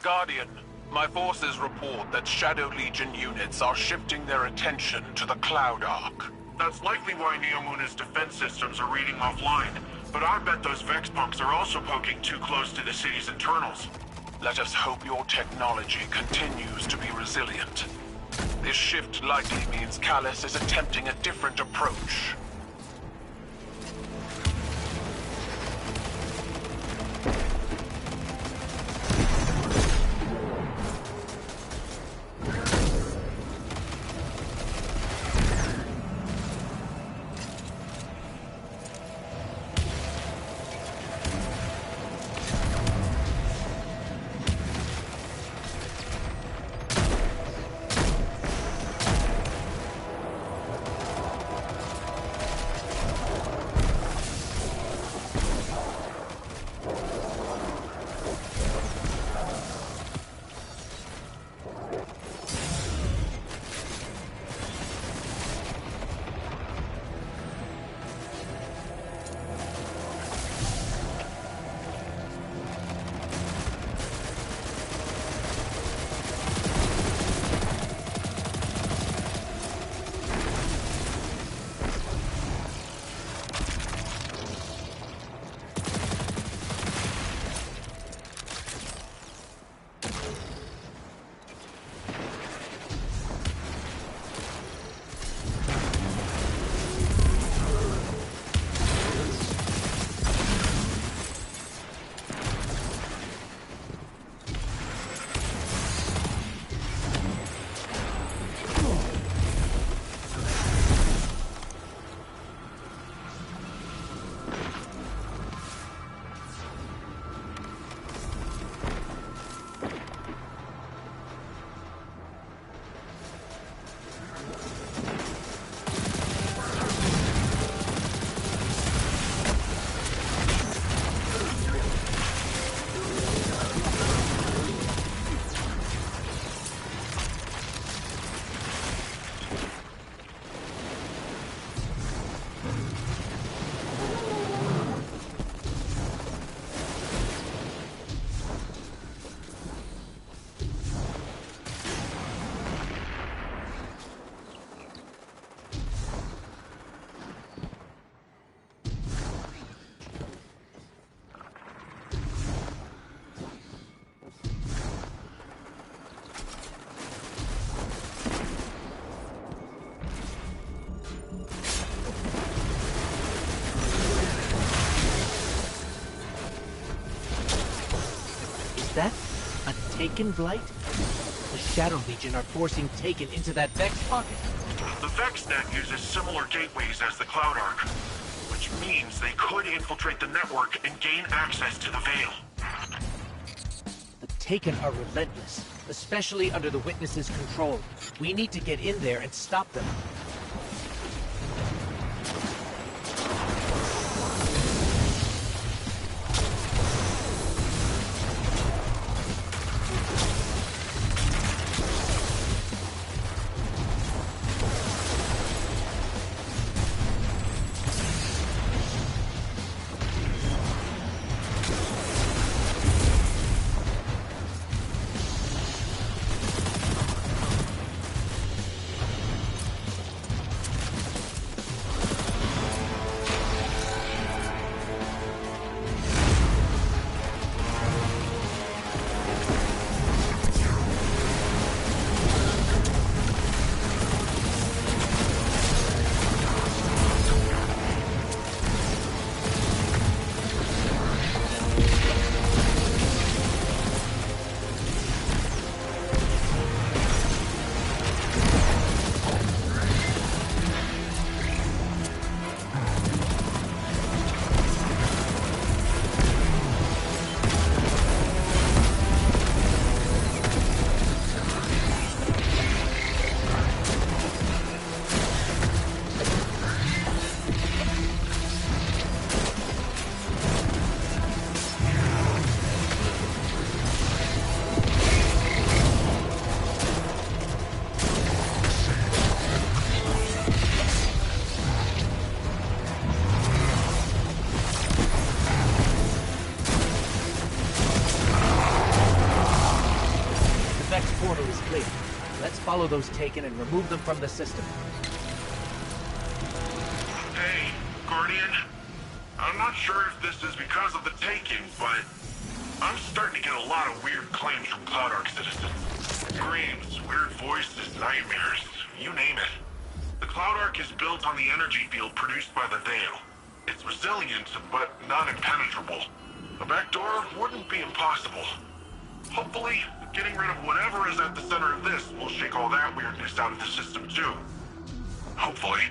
Guardian, my forces report that Shadow Legion units are shifting their attention to the Cloud Ark. That's likely why Neomuna's defense systems are reading offline. But I bet those Vex punks are also poking too close to the city's internals. Let us hope your technology continues to be resilient. This shift likely means Callus is attempting a different approach. That? A Taken Blight? The Shadow Legion are forcing Taken into that Vex pocket. The VexNet uses similar gateways as the Cloud Ark, which means they could infiltrate the network and gain access to the Veil. The Taken are relentless, especially under the Witness's control. We need to get in there and stop them. portal is clear. Let's follow those taken and remove them from the system. Hey, Guardian. I'm not sure if this is because of the taking, but I'm starting to get a lot of weird claims from CloudArk citizens. Screams, weird voices, nightmares, you name it. The CloudArk is built on the energy field produced by the Veil. It's resilient, but not impenetrable. A backdoor wouldn't be impossible. Hopefully, getting rid of whatever is at the center of this will shake all that weirdness out of the system too. Hopefully.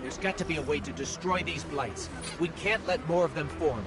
There's got to be a way to destroy these blights. We can't let more of them form.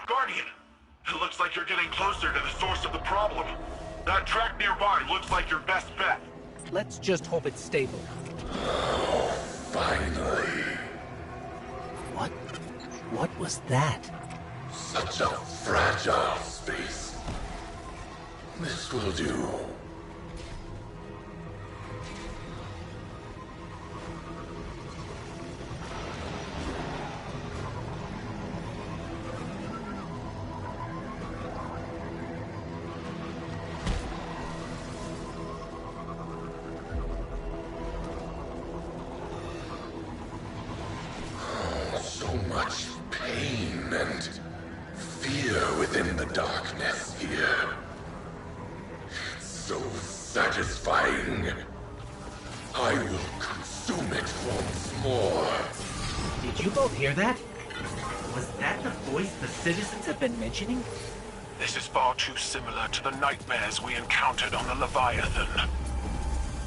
Guardian, it looks like you're getting closer to the source of the problem. That track nearby looks like your best bet. Let's just hope it's stable. Finally. What was that? Such a fragile space. This will do. So much pain and fear within the darkness here. It's so satisfying. I will consume it once more. Did you both hear that? Was that the voice the citizens have been mentioning? This is far too similar to the nightmares we encountered on the Leviathan.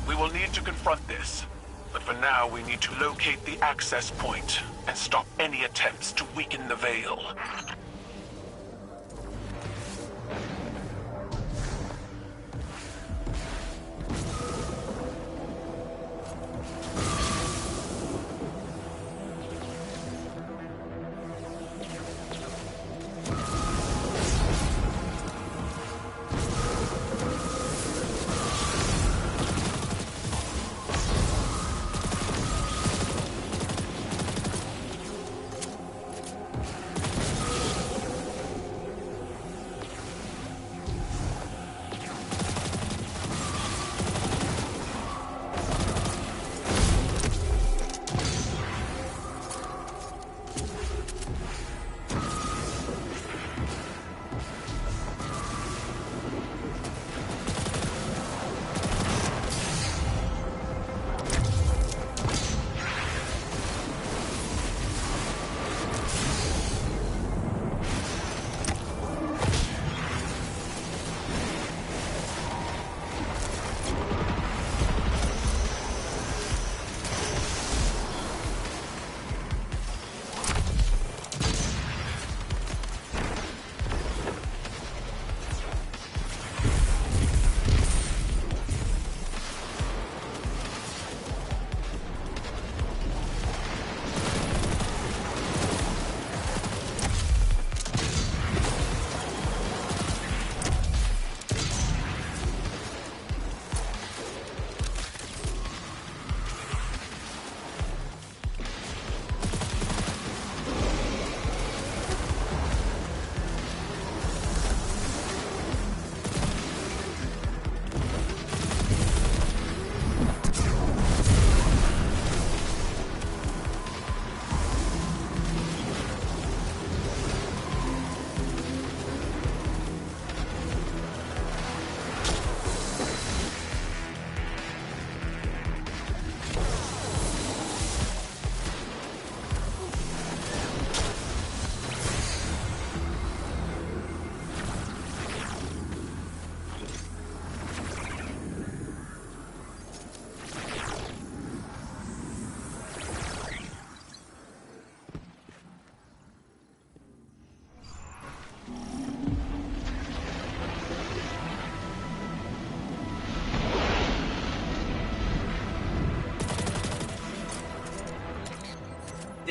We will need to confront this, but for now we need to locate the access point and stop any attempts to weaken the Veil.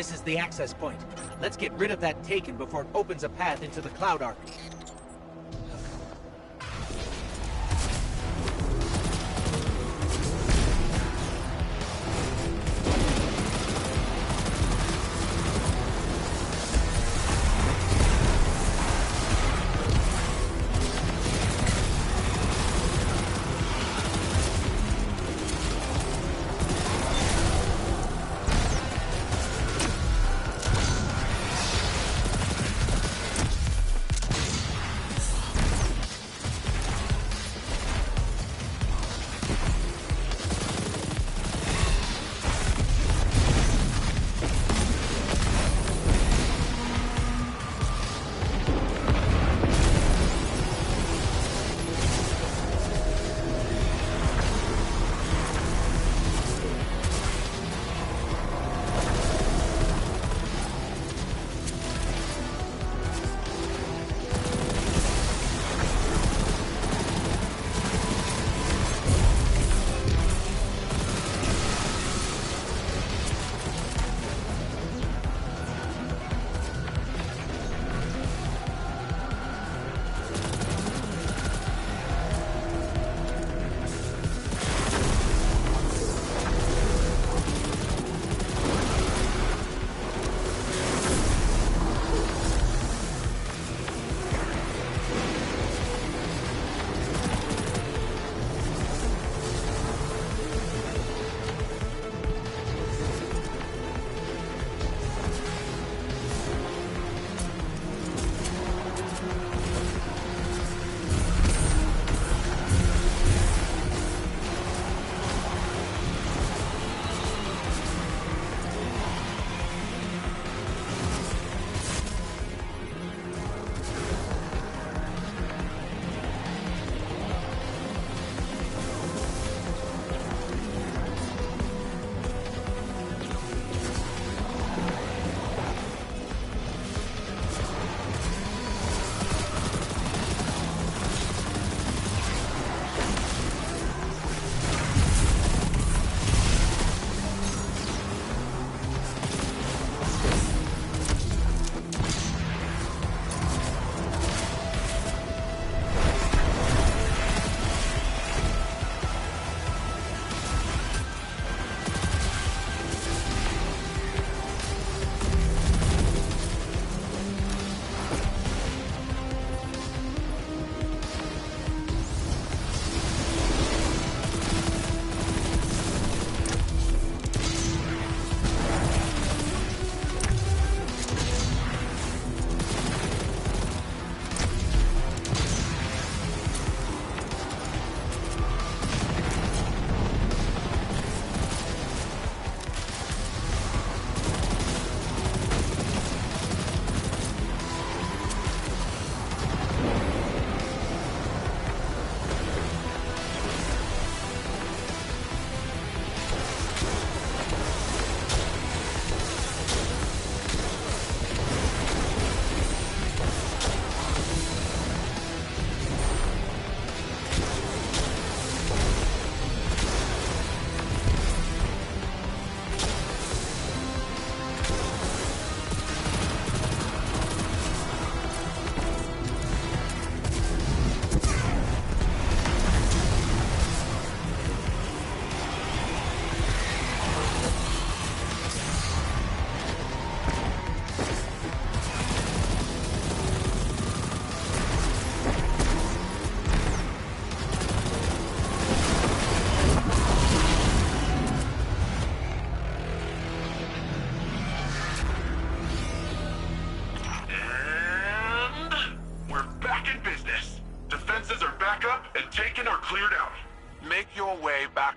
This is the access point. Let's get rid of that Taken before it opens a path into the Cloud Ark.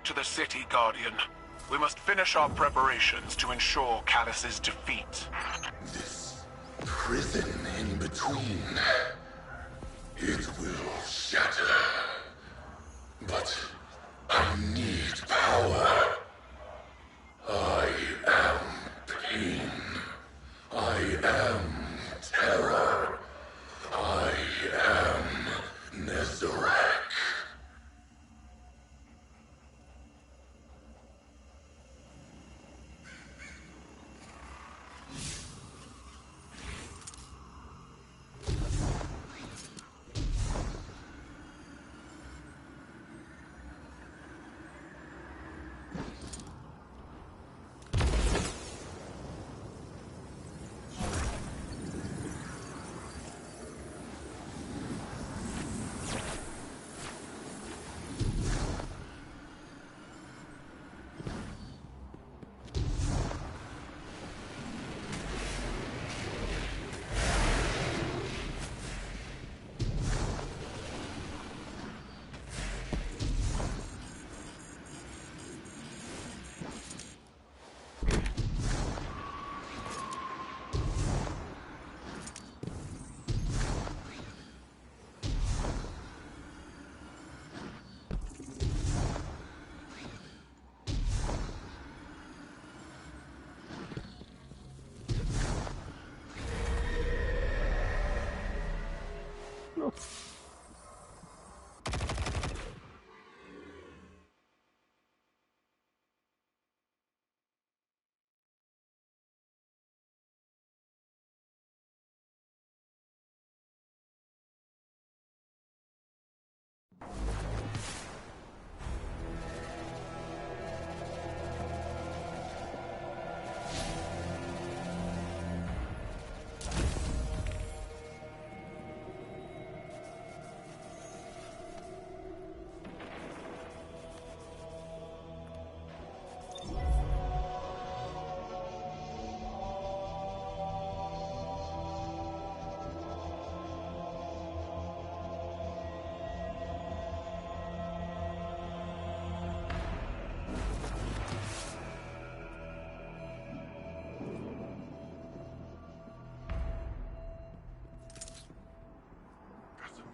To the city, Guardian. We must finish our preparations to ensure Callus's defeat. This prison in between, it will shatter. But I need power. I am pain. I am terror. I am Nezarek.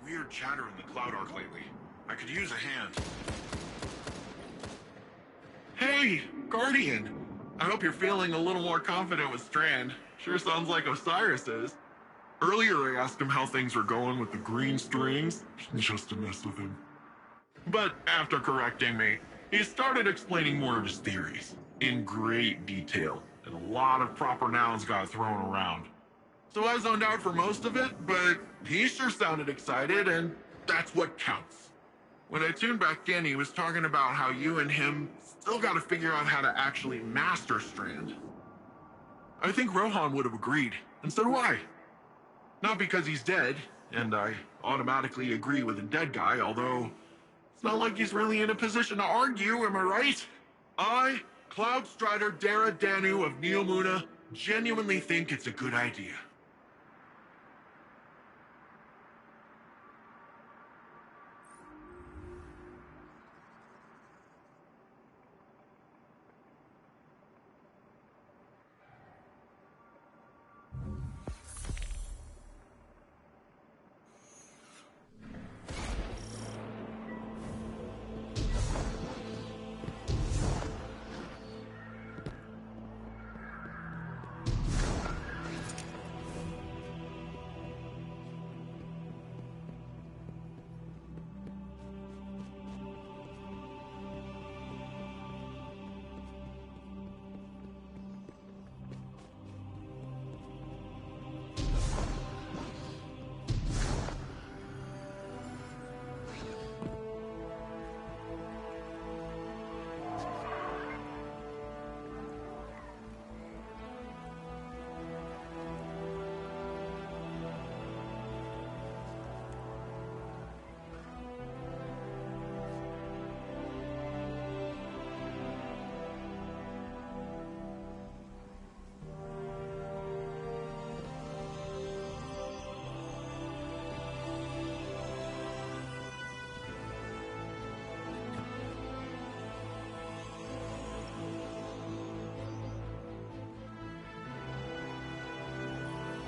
Weird chatter in the Cloud Arc lately. I could use a hand. Hey, Guardian! I hope you're feeling a little more confident with Strand. Sure sounds like Osiris is. Earlier I asked him how things were going with the green strings, just to mess with him. But after correcting me, he started explaining more of his theories, in great detail, and a lot of proper nouns got thrown around. So I zoned out for most of it, but he sure sounded excited, and that's what counts. When I tuned back in, he was talking about how you and him still gotta figure out how to actually master Strand. I think Rohan would have agreed, and so do I. Not because he's dead, and I automatically agree with a dead guy, although it's not like he's really in a position to argue, am I right? I, Cloud Strider Dara Danu of Neomuna, genuinely think it's a good idea.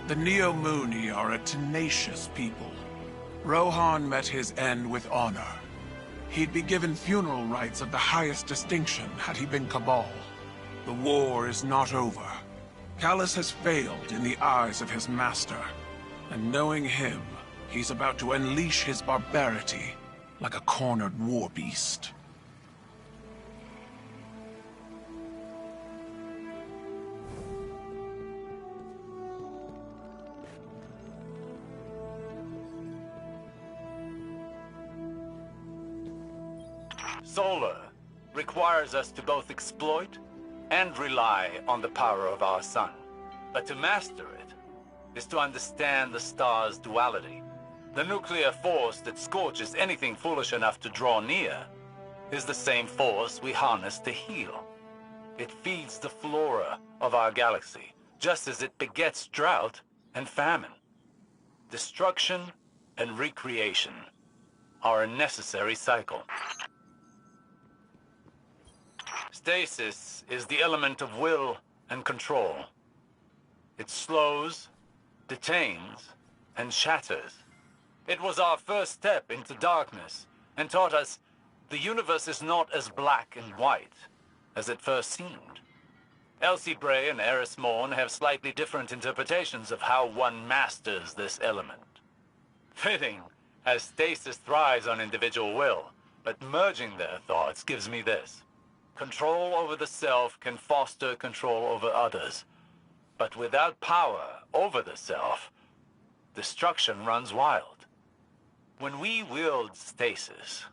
The Neomuni are a tenacious people. Rohan met his end with honor. He'd be given funeral rites of the highest distinction had he been Cabal. The war is not over. Callus has failed in the eyes of his master. And knowing him, he's about to unleash his barbarity like a cornered war beast. Solar requires us to both exploit and rely on the power of our sun. But to master it is to understand the star's duality. The nuclear force that scorches anything foolish enough to draw near is the same force we harness to heal. It feeds the flora of our galaxy, just as it begets drought and famine. Destruction and recreation are a necessary cycle. Stasis is the element of will and control. It slows, detains, and shatters. It was our first step into darkness and taught us the universe is not as black and white as it first seemed. Elsie Bray and Eris Morn have slightly different interpretations of how one masters this element. Fitting as stasis thrives on individual will, but merging their thoughts gives me this. Control over the self can foster control over others, but without power over the self, destruction runs wild. When we wield stasis,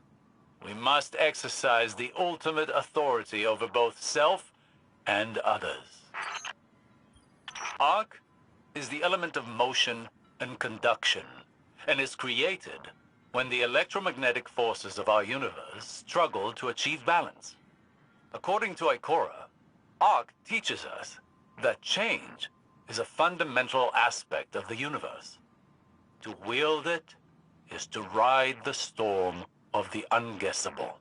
we must exercise the ultimate authority over both self and others. Arc is the element of motion and conduction, and is created when the electromagnetic forces of our universe struggle to achieve balance. According to Ikora, Arc teaches us that change is a fundamental aspect of the universe. To wield it is to ride the storm of the unguessable.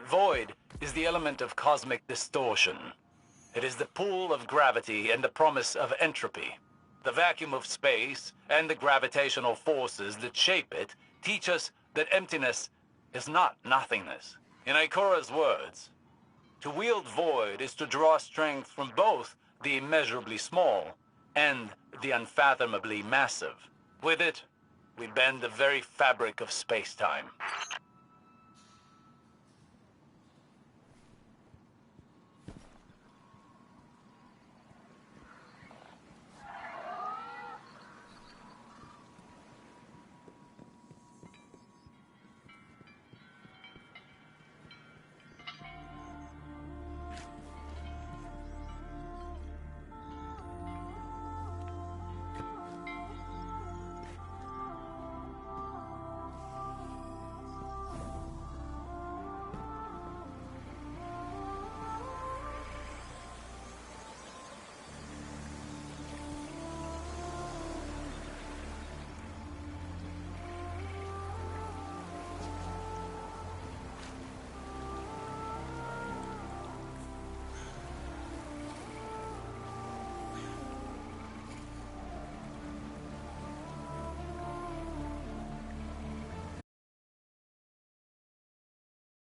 Void is the element of cosmic distortion. It is the pull of gravity and the promise of entropy. The vacuum of space and the gravitational forces that shape it teach us that emptiness is not nothingness. In Ikora's words, to wield void is to draw strength from both the immeasurably small and the unfathomably massive. With it, we bend the very fabric of space-time.